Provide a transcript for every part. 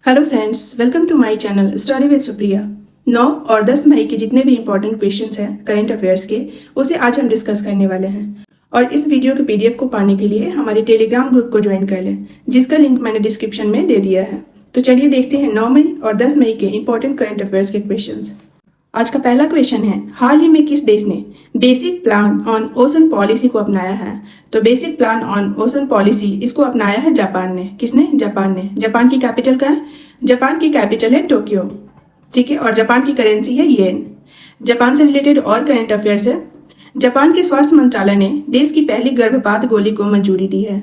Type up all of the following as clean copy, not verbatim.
Hello friends, welcome to my channel study with Supriya. 9 और 10 मई के जितने भी इंपॉर्टेंट क्वेश्चंस हैं करंट अफेयर्स के, उसे आज हम डिस्कस करने वाले हैं। और इस वीडियो के पीडीएफ को पाने के लिए हमारे टेलीग्राम ग्रुप को ज्वाइन कर लें, जिसका लिंक मैंने डिस्क्रिप्शन में दे दिया है। तो चलिए देखते हैं 9 मई और 10 मई के इंपॉर्टेंट करंट अफेयर्स के क्वेश्चंस। आज का पहला क्वेश्चन है, हाल ही में किस देश ने basic plan on ocean policy को अपनाया है? तो basic plan on ocean policy इसको अपनाया है जापान ने। किसने? जापान ने। जापान की कैपिटल क्या है? जापान की कैपिटल है टोक्यो। ठीक है, और जापान की करेंसी है येन। जापान से रिलेटेड और करंट अफेयर्स है। जापान के स्वास्थ्य मंत्रालय ने देश की पहली गर्भपात गोली को मंजूरी दी है।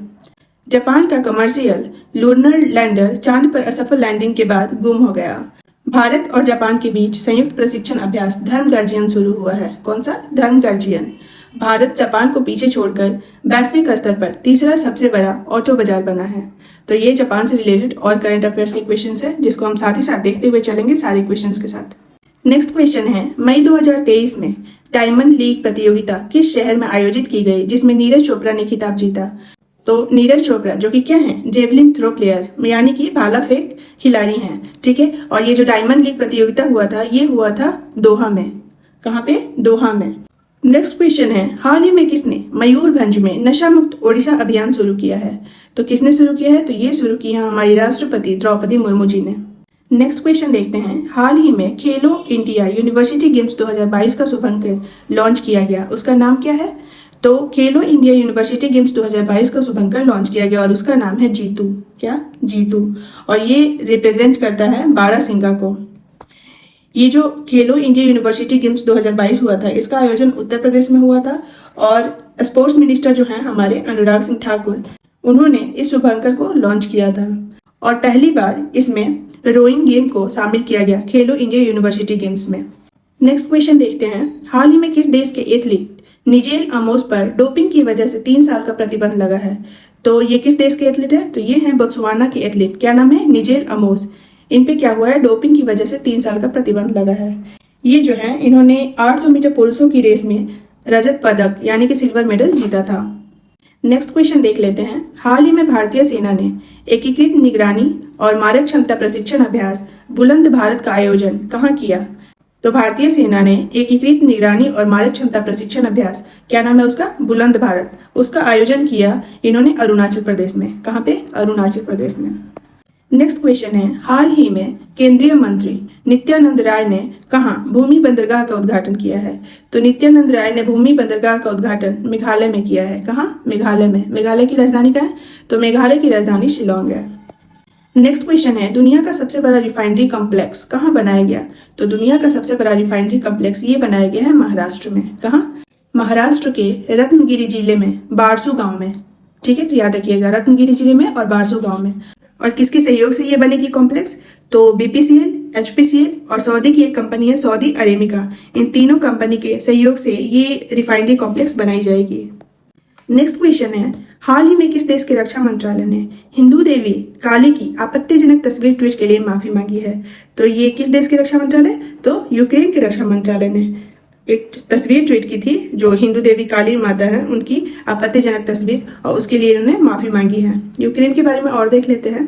जापान का कमर्शियल लूनर लैंडर चांद पर असफल लैंडिंग के बाद गुम हो गया। भारत और जापान के बीच संयुक्त प्रशिक्षण अभ्यास धर्म गर्जियन शुरू हुआ है। कौन सा? धर्म गर्जियन। भारत जापान को पीछे छोड़कर वैश्विक स्तर पर तीसरा सबसे बड़ा ऑटो बाजार बना है। तो ये जापान से रिलेटेड और करंट अफेयर्स के क्वेश्चंस है, जिसको हम साथ ही साथ देखते हुए चलेंगे सारे क्वेश्चंस के साथ। नेक्स्ट क्वेश्चन है, मई 2023 में डायमंड लीग प्रतियोगिता किस शहर में आयोजित की गई, जिसमें नीरज चोपड़ा ने खिताब जीता? तो नीरज चोपड़ा जो कि क्या है? जेवलिन थ्रो प्लेयर, यानी कि भाला फेंक खिलाड़ी हैं। ठीक है, और ये जो डायमंड लीग प्रतियोगिता हुआ था, ये हुआ था दोहा में। कहाँ पे? दोहा में। नेक्स्ट क्वेश्चन है, हाल ही में किसने मयूरभंज में नशा मुक्त ओडिशा अभियान शुरू किया है? तो किसने शुरू किया है? तो ये शुरू किया हमारी राष्ट्रपति द्रौपदी मुर्मू जी ने। नेक्स्ट क्वेश्चन देखते हैं, हाल ही में खेलो इंडिया यूनिवर्सिटी गेम्स 2022 का शुभारंभ लॉन्च किया गया, उसका नाम क्या है? तो खेलो इंडिया यूनिवर्सिटी गेम्स 2022 का शुभारंभ लॉन्च किया गया और उसका नाम है जीतू। क्या? जीतू। और ये रिप्रेजेंट करता है बारासिंगा को। ये जो खेलो इंडिया यूनिवर्सिटी गेम्स 2022 हुआ था, इसका आयोजन उत्तर प्रदेश में हुआ था और स्पोर्ट्स मिनिस्टर जो हैं हमारे अनुराग सिंह ठाकुर, उन्होंने इस शुभारंभ को लॉन्च किया था। और पहली बार इसमें रोइंग गेम को शामिल किया गया खेलो इंडिया यूनिवर्सिटी गेम्स में। नेक्स्ट क्वेश्चन देखते हैं, हाल ही में किस देश के एथलीट निजेल अमोस पर डोपिंग की वजह से 3 साल का प्रतिबंध लगा है? तो ये किस देश के एथलीट है? तो ये है बोत्सवाना के एथलीट। क्या नाम है? निजेल अमोस। इन पे क्या हुआ है? डोपिंग की वजह से 3 साल का प्रतिबंध लगा है। ये जो है, इन्होंने 800 मीटर पुरुषों की रेस में रजत पदक यानी कि सिल्वर मेडल जीता था। नेक्स्ट क्वेश्चन देख लेते हैं, हाल ही में भारतीय सेना ने एकीकृत निगरानी और मारक क्षमता प्रशिक्षण अभ्यास बुलंद भारत का आयोजन कहाँ किया? तो भारतीय सेना ने एकीकृत निगरानी और मारक क्षमता प्रशिक्षण अभ्यास, क्या नाम है उसका? बुलंद भारत, उसका आयोजन किया इन्होंने अरुणाचल प्रदेश में। कहाँ पे? अरुणाचल प्रदेश में। नेक्स्ट क्वेश्चन है, हाल ही में केंद्रीय मंत्री नित्यानंद राय ने कहाँ भूमि बंदरगाह का उद्घाटन किया है? तो नित्यानंद राय ने भूमि बंदरगाह का उद्घाटन मेघालय में किया है। कहाँ? मेघालय में। मेघालय की राजधानी क्या है? तो मेघालय की राजधानी शिलोंग है। नेक्स्ट क्वेश्चन है, दुनिया का सबसे बड़ा रिफाइनरी कॉम्प्लेक्स कहाँ बनाया गया? तो दुनिया का सबसे बड़ा रिफाइनरी कॉम्प्लेक्स ये बनाया गया है महाराष्ट्र में। कहाँ? महाराष्ट्र के रत्नगिरी जिले में बारसू गांव में। ठीक है, तो याद रखिएगा, रत्नगिरी जिले में और बारसू गांव में। और किसके सहयोग से ये बनेगी कॉम्प्लेक्स? तो बीपीसीएल, एचपीसीएल और सऊदी की एक कंपनी है सऊदी अरेबिका, इन तीनों कंपनी के सहयोग से ये रिफाइनरी कॉम्प्लेक्स बनाई जाएगी। नेक्स्ट क्वेश्चन है, हाल ही में किस देश के रक्षा मंत्रालय ने हिंदू देवी काली की आपत्तिजनक तस्वीर ट्वीट के लिए माफी मांगी है? तो ये किस देश के रक्षा मंत्रालय? तो यूक्रेन के रक्षा मंत्रालय ने एक तस्वीर ट्वीट की थी जो हिंदू देवी काली माता है, उनकी आपत्तिजनक तस्वीर, और उसके लिए उन्होंने माफी मांगी है। यूक्रेन के बारे में और देख लेते हैं।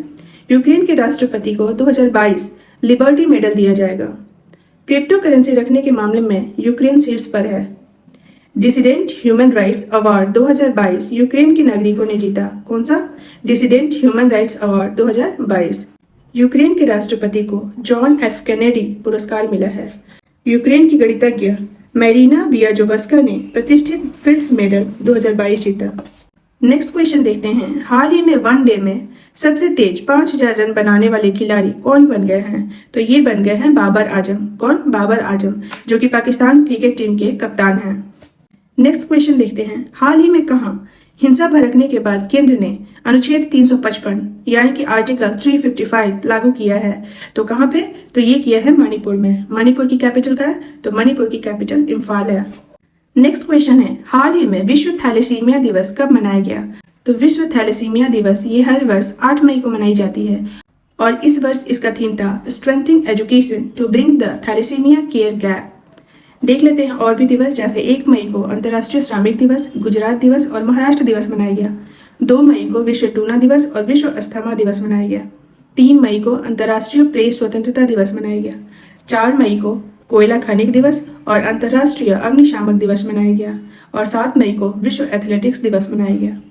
यूक्रेन के राष्ट्रपति को 2022 लिबर्टी मेडल दिया जाएगा। क्रिप्टो करेंसी रखने के मामले में यूक्रेन शीर्ष पर है। Dissident human rights award 2022 Ukraine के नागरिकों ने जीता। कौन सा? Dissident human rights award 2022। Ukraine के राष्ट्रपति को जॉन एफ कैनेडी पुरस्कार मिला है। यूक्रेन की गणितज्ञ मैरिना वियाजोवस्का ने प्रतिष्ठित फिल्ड्स मेडल 2022 जीता। नेक्स्ट क्वेश्चन देखते हैं, हाल ही में वनडे में सबसे तेज 5000 रन बनाने वाले खिलाड़ी कौन बन गए हैं? तो ये बन गए हैं बाबर आजम। कौन? बाबर आजम, जो कि पाकिस्तान क्रिकेट टीम के कप्तान हैं। नेक्स्ट क्वेश्चन देखते हैं, हाल ही में कहाँ हिंसा भड़कने के बाद केंद्र ने अनुच्छेद 355 यानी कि आर्टिकल 355 लागू किया है? तो कहाँ पे? तो ये किया है मणिपुर में। मणिपुर की कैपिटल क्या है? तो मणिपुर की कैपिटल इम्फाल है। नेक्स्ट क्वेश्चन है, हाल ही में विश्व थैलेसीमिया दिवस कब मनाया गया? तो विश्व थैलेसीमिया दिवस ये हर वर्ष 8 मई को मनाई जाती है और इस वर्ष इसका थीम था strengthening education to bring the thalassemia care gap. देख लेते हैं और भी दिवस, जैसे 1 मई को अंतर्राष्ट्रीय श्रमिक दिवस, गुजरात दिवस और महाराष्ट्र दिवस मनाया गया। 2 मई को विश्व टूना दिवस और विश्व अस्थमा दिवस मनाया गया। 3 मई को अंतर्राष्ट्रीय प्रेस स्वतंत्रता दिवस मनाया गया। 4 मई को कोयला खनिक दिवस और अंतर्राष्ट्रीय अग्निशामक दिवस मनाया गया। और 7 मई को विश्व एथलेटिक्स दिवस मनाया गया।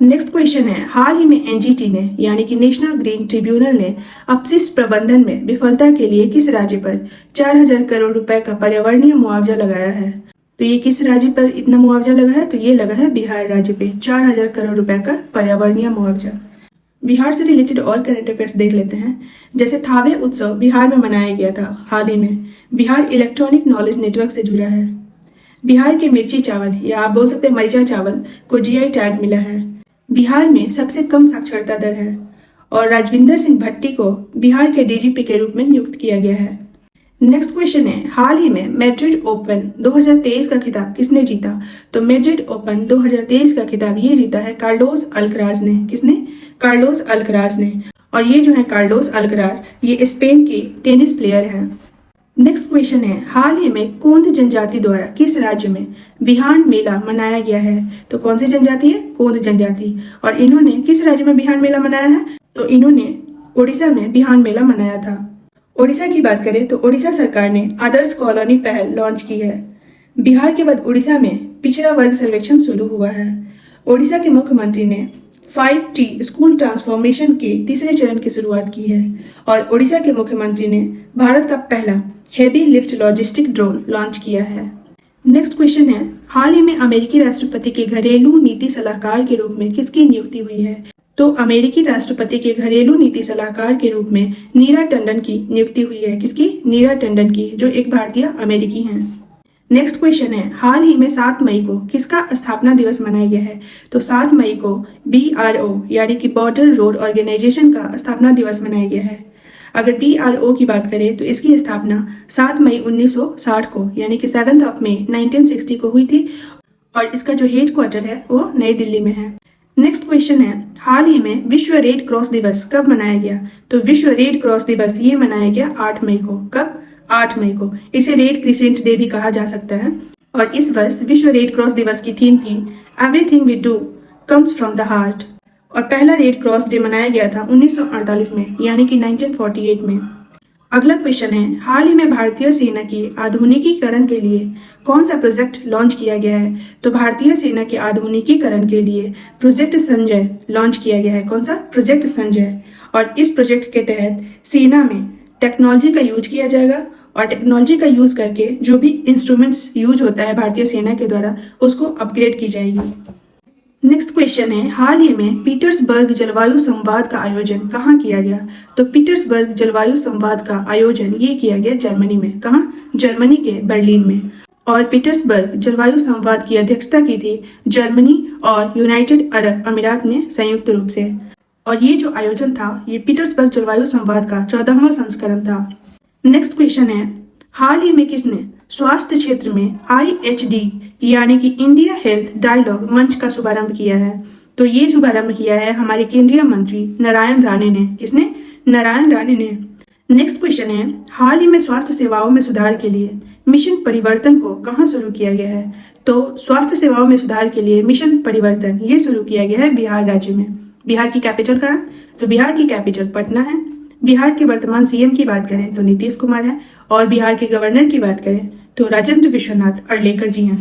नेक्स्ट क्वेश्चन है, हाल ही में एनजीटी ने यानी कि नेशनल ग्रीन ट्रिब्यूनल ने अपशिष्ट प्रबंधन में विफलता के लिए किस राज्य पर 4000 करोड़ रुपए का पर्यावरणीय मुआवजा लगाया है? तो ये किस राज्य पर इतना मुआवजा लगा है? तो ये लगा है बिहार राज्य पे 4000 करोड़ रुपए का पर्यावरणीय मुआवजा। बिहार से रिलेटेड और करंट अफेयर्स देख लेते हैं। जैसे थावे उत्सव बिहार में मनाया गया था हाल ही में। बिहार इलेक्ट्रॉनिक नॉलेज नेटवर्क से जुड़ा है। बिहार के मिर्ची चावल या आप बोल सकते हैं मरीचा चावल को जीआई टैग मिला है। बिहार में सबसे कम साक्षरता दर है। और राजविंदर सिंह भट्टी को बिहार के डीजीपी के रूप में नियुक्त किया गया है। नेक्स्ट क्वेश्चन है, हाल ही में मैड्रिड ओपन 2023 का खिताब किसने जीता? तो मैड्रिड ओपन 2023 का खिताब ये जीता है कार्लोस अल्कराज ने। किसने? कार्लोस अल्कराज ने। और ये जो है कार्लोस अल्कराज, ये स्पेन के टेनिस प्लेयर हैं। नेक्स्ट क्वेश्चन है, हाल ही में कोंद जनजाति द्वारा किस राज्य में बिहान मेला मनाया गया है? तो कौन सी जनजाति है? कोंद जनजाति। और इन्होंने किस राज्य में बिहान मेला मनाया है? तो इन्होंने उड़ीसा में बिहान मेला मनाया था। उड़ीसा की बात करें तो उड़ीसा सरकार ने आदर्श कॉलोनी पहल लॉन्च की है। बिहार के बाद उड़ीसा में पिछड़ा वर्ग सर्वेक्षण शुरू हुआ है। उड़ीसा के मुख्यमंत्री ने 5T स्कूल ट्रांसफॉर्मेशन के तीसरे चरण की शुरुआत की है। और उड़ीसा के मुख्यमंत्री ने भारत का पहला heavy lift logistic drone launch किया है। नेक्स्ट क्वेश्चन है, हाल ही में अमेरिकी राष्ट्रपति के घरेलू नीति सलाहकार के रूप में किसकी नियुक्ति हुई है? तो अमेरिकी राष्ट्रपति के घरेलू नीति सलाहकार के रूप में नीरा टंडन की नियुक्ति हुई है। किसकी? नीरा टंडन की, जो एक भारतीय अमेरिकी हैं। नेक्स्ट क्वेश्चन है, हाल ही में 7 मई को किसका स्थापना दिवस मनाया गया है? तो 7 मई को BRO यानी कि बॉर्डर रोड ऑर्गेनाइजेशन का स्थापना दिवस मनाया गया है। अगर BRO की बात करें तो इसकी स्थापना 7 मई 1960 को यानी कि 7 मई 1960 को हुई थी। और इसका जो हेड क्वार्टर है वो नई दिल्ली में है। नेक्स्ट क्वेश्चन है, हाल ही में विश्व रेड क्रॉस दिवस कब मनाया गया? तो विश्व रेड क्रॉस दिवस ये मनाया गया 8 मई को। कब? 8 मई को। इसे रेड क्रिसेंट डे भी कहा जा सकता है। और इस वर्ष विश्व रेड क्रॉस दिवस की थीम थी everything we do comes from the heart. और पहला रेड क्रॉस डे मनाया गया था 1948 में यानी कि 1948 में। अगला क्वेश्चन है, हाल ही में भारतीय सेना की आधुनिकीकरण के लिए कौन सा प्रोजेक्ट लॉन्च किया गया है? तो भारतीय सेना के आधुनिकीकरण के लिए प्रोजेक्ट संजय लॉन्च किया गया है। कौन सा? प्रोजेक्ट संजय। और इस प्रोजेक्ट के तहत सेना में टेक्नोलॉजी का यूज किया जाएगा। और टेक्नोलॉजी का यूज करके जो भी इंस्ट्रूमेंट्स यूज होता है भारतीय सेना के द्वारा उसको अपग्रेड की जाएगी। नेक्स्ट क्वेश्चन है, हाल ही में पीटर्सबर्ग जलवायु संवाद का आयोजन कहाँ किया गया? तो पीटर्सबर्ग जलवायु संवाद का आयोजन ये किया गया जर्मनी में। कहाँ? जर्मनी के बर्लिन में। और पीटर्सबर्ग जलवायु संवाद की अध्यक्षता की थी जर्मनी और यूनाइटेड अरब अमीरात ने संयुक्त रूप से। और ये जो आयोजन था ये पीटर्सबर्ग जलवायु संवाद का 14वां संस्करण था। नेक्स्ट क्वेश्चन है, हाल ही में किसने स्वास्थ्य क्षेत्र में IHD यानी कि इंडिया हेल्थ डायलॉग मंच का शुभारंभ किया है? तो ये शुभारंभ किया है हमारे केंद्रीय मंत्री नारायण राणे ने। किसने? नारायण राणे ने। नेक्स्ट क्वेश्चन है, हाल ही में स्वास्थ्य सेवाओं में सुधार के लिए मिशन परिवर्तन को कहाँ शुरू किया गया है? तो स्वास्थ्य सेवाओं में सुधार के लिए मिशन परिवर्तन ये शुरू किया गया है बिहार राज्य में। बिहार की कैपिटल कहाँ है? तो बिहार की कैपिटल पटना है। बिहार के वर्तमान CM की बात करें तो नीतीश कुमार है। और बिहार के गवर्नर की बात करें तो राजेंद्र विश्वनाथ अर्लेकर जी हैं।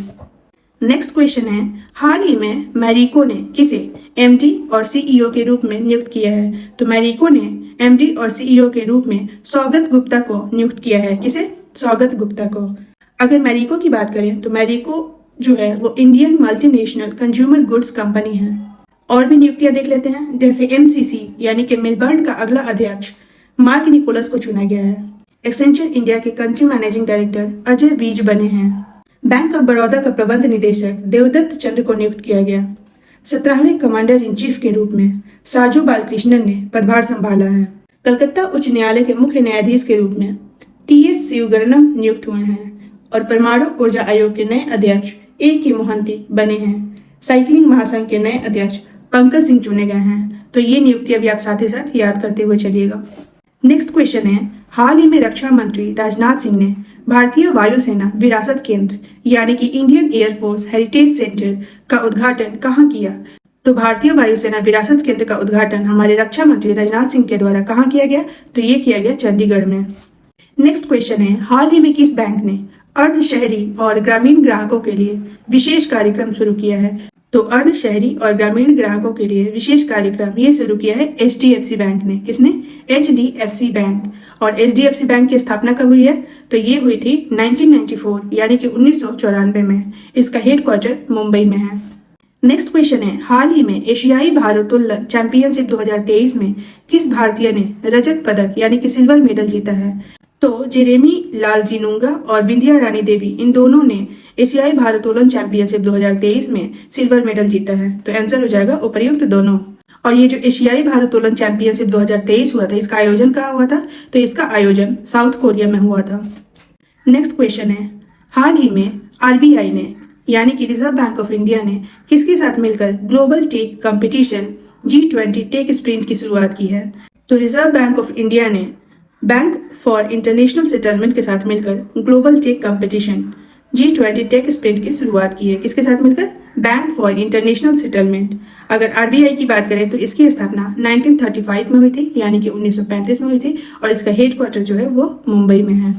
नेक्स्ट क्वेश्चन है, हाल ही में मैरिको ने किसे MD और CEO के रूप में नियुक्त किया है? तो मैरिको ने MD और CEO के रूप में सौगत गुप्ता को नियुक्त किया है। किसे? सौगत गुप्ता को। अगर मैरिको की बात करें तो मैरिको जो है वो Indian multinational consumer goods company है। और भी नियुक्तियां देख लेते हैं। जैसे MCC यानी कि मेलबर्न का अगला अध्यक्ष मार्क निकोलस को चुना गया है। एक्सेंचर इंडिया के कंट्री मैनेजिंग डायरेक्टर अजय बीज बने हैं। बैंक ऑफ बड़ौदा का प्रबंध निदेशक देवदत्त चंद्र को नियुक्त किया गया। 17वें कमांडर इन चीफ के रूप में साजू बालकृष्णन ने पदभार संभाला है। कलकत्ता उच्च न्यायालय के मुख्य न्यायाधीश के रूप में TS शिवगर्णम नियुक्त हुए हैं। और परमाणु ऊर्जा आयोग के नए अध्यक्ष A.K. मोहंती बने हैं। साइकिलिंग महासंघ के नए अध्यक्ष पंकज सिंह चुने गए हैं। तो ये नियुक्ति अभी आप साथ ही साथ याद करते हुए चलिएगा। नेक्स्ट क्वेश्चन है, हाल ही में रक्षा मंत्री राजनाथ सिंह ने भारतीय वायुसेना विरासत केंद्र यानी कि इंडियन एयरफोर्स हेरिटेज सेंटर का उद्घाटन कहाँ किया? तो भारतीय वायुसेना विरासत केंद्र का उद्घाटन हमारे रक्षा मंत्री राजनाथ सिंह के द्वारा कहाँ किया गया? तो ये किया गया चंडीगढ़ में। नेक्स्ट क्वेश्चन है, हाल ही में किस बैंक ने अर्ध शहरी और ग्रामीण ग्राहकों के लिए विशेष कार्यक्रम शुरू किया है? तो अर्ध शहरी और ग्रामीण ग्राहकों के लिए विशेष कार्यक्रम ये शुरू किया है HDFC बैंक ने। किसने? HDFC bank. और HDFC बैंक की स्थापना कब हुई है? तो ये हुई थी 1994 यानी कि 1994 में। इसका हेडक्वार्टर मुंबई में है। नेक्स्ट क्वेश्चन है, हाल ही में एशियाई भारोत्तोलन चैंपियनशिप 2023 में किस भारतीय ने रजत पदक यानी कि सिल्वर मेडल जीता है? तो जेरेमी लालरिनुंगा और बिंदिया रानी देवी, इन दोनों ने एशियाई भारोत्तोलन चैंपियनशिप 2023 में सिल्वर मेडल जीता है। तो आंसर हो जाएगा उपर्युक्त दोनों। और ये जो एशियाई भारोत्तोलन चैंपियनशिप 2023 हुआ था, इसका आयोजन कहाँ हुआ था? तो इसका आयोजन साउथ कोरिया में हुआ था। नेक्स्ट क्वेश्चन है, हाल ही में RBI ने यानी कि रिजर्व बैंक ऑफ इंडिया ने किसके साथ मिलकर global tech competition G20 tech sprint की शुरुआत की है? तो रिजर्व बैंक ऑफ इंडिया ने बैंक फॉर इंटरनेशनल सेटलमेंट के साथ मिलकर global tech competition G20 tech sprint की शुरुआत की है। किसके साथ मिलकर? Bank for international settlement. अगर RBI की बात करें तो इसकी स्थापना 1935 में हुई थी यानी कि 1935 में हुई थी और इसका हेडक्वार्टर जो है वो मुंबई में है।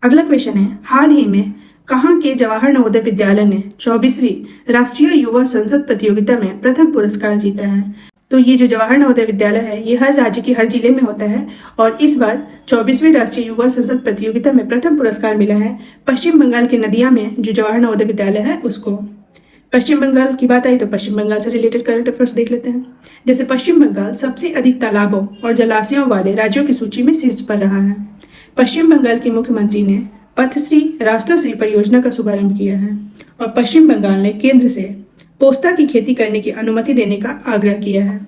अगला क्वेश्चन है, हाल ही में कहाँ के जवाहर नवोदय विद्यालय ने 24वीं राष्ट्रीय युवा संसद प्रतियोगिता में प्रथम पुरस्कार जीता है? तो ये जो जवाहर नवोदय विद्यालय है ये हर राज्य के हर जिले में होता है और इस बार 24वीं राष्ट्रीय युवा संसद प्रतियोगिता में प्रथम पुरस्कार मिला है पश्चिम बंगाल के नदिया में जो जवाहर नवोदय विद्यालय है उसको। पश्चिम बंगाल की बात आई तो पश्चिम बंगाल से रिलेटेड करंट अफेयर्स देख लेते हैं। जैसे पश्चिम बंगाल सबसे अधिक तालाबों और जलाशयों वाले राज्यों की सूची में शीर्ष पर रहा है। पश्चिम बंगाल के मुख्यमंत्री ने पथश्री राष्ट्रश्री परियोजना का शुभारंभ किया है और पश्चिम बंगाल ने केंद्र से पोस्ता की खेती करने की अनुमति देने का आग्रह किया है।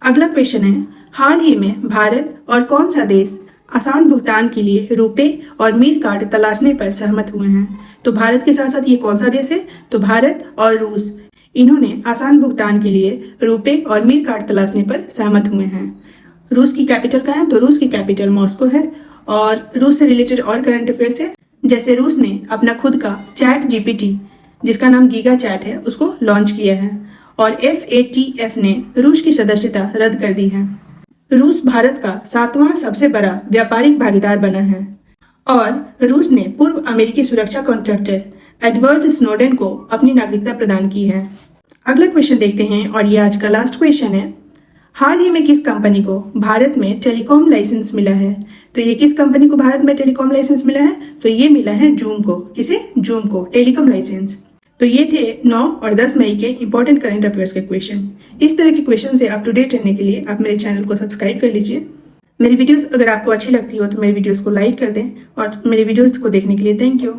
अगला क्वेश्चन है, हाल ही में भारत और कौन सा देश आसान भुगतान के लिए रुपे और मील कार्ड तलाशने पर सहमत हुए हैं? तो भारत के साथ साथ ये कौन सा देश है? तो भारत और रूस, इन्होंने आसान भुगतान के लिए रुपे और मील कार्ड तलाशने पर सहमत हुए हैं। रूस की कैपिटल कहाँ है? तो रूस की कैपिटल मॉस्को है। और रूस से रिलेटेड और करंट अफेयर्स है, जैसे रूस ने अपना खुद का चैट GPT जिसका नाम गीगा चैट है उसको लॉन्च किया है और FATF ने रूस की सदस्यता रद्द कर दी है। रूस भारत का 7वां सबसे बड़ा व्यापारिक भागीदार बना है और रूस ने पूर्व अमेरिकी सुरक्षा कॉन्ट्रैक्टर एडवर्ड स्नोडेन को अपनी नागरिकता प्रदान की है। अगला क्वेश्चन देखते हैं और ये आज का लास्ट क्वेश्चन है, हाल ही में किस कंपनी को भारत में टेलीकॉम लाइसेंस मिला है? तो ये किस कंपनी को भारत में टेलीकॉम लाइसेंस मिला है? तो ये मिला है जूम को। किसे? जूम को टेलीकॉम लाइसेंस। तो ये थे 9 और 10 मई के इंपॉर्टेंट करंट अफेयर्स के क्वेश्चन। इस तरह के क्वेश्चन से अप टू डेट रहने के लिए आप मेरे चैनल को सब्सक्राइब कर लीजिए। मेरी वीडियोस अगर आपको अच्छी लगती हो तो मेरी वीडियोस को लाइक कर दें और मेरी वीडियोस को देखने के लिए थैंक यू।